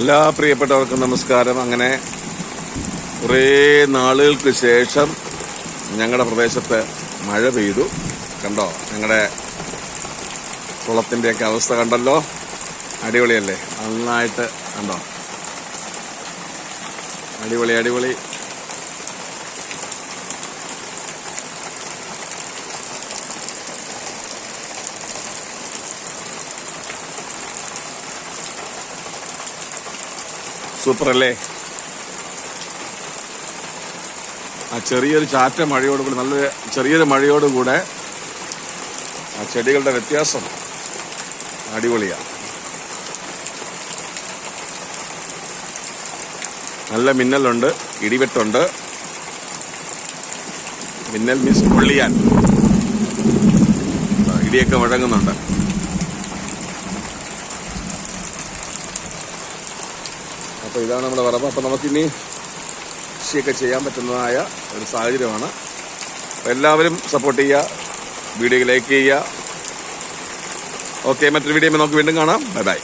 എല്ലാ പ്രിയപ്പെട്ടവർക്കും നമസ്കാരം. അങ്ങനെ കുറേ നാളുകൾക്ക് ശേഷം ഞങ്ങളുടെ പ്രദേശത്ത് മഴ പെയ്തു. കണ്ടോ, ഞങ്ങളുടെ കുളത്തിൻ്റെയൊക്കെ അവസ്ഥ കണ്ടല്ലോ. അടിപൊളിയല്ലേ? നന്നായിട്ട് കണ്ടോ, അടിപൊളി അടിപൊളി. സൂപ്പർ അല്ലേ? ആ ചെറിയൊരു ചാറ്റ മഴയോടുകൂടി, നല്ല ചെറിയൊരു മഴയോടുകൂടെ ആ ചെടികളുടെ വ്യത്യാസം അടിപൊളിയാണ്. നല്ല മിന്നലുണ്ട്, ഇടിവെട്ടുണ്ട്. മിന്നൽ മീൻസ് പൊള്ളിയാൻ, ഇടിയൊക്കെ മുഴങ്ങുന്നുണ്ട്. അപ്പോൾ ഇതാണ് നമ്മുടെ പറമ്പ്. അപ്പോൾ നമുക്കിനി കൃഷിയൊക്കെ ചെയ്യാൻ പറ്റുന്നതായ ഒരു സാഹചര്യമാണ്. അപ്പോൾ എല്ലാവരും സപ്പോർട്ട് ചെയ്യുക, വീഡിയോ ലൈക്ക് ചെയ്യുക. ഓക്കെ, മറ്റൊരു വീഡിയോ നമുക്ക് വീണ്ടും കാണാം. Bye bye.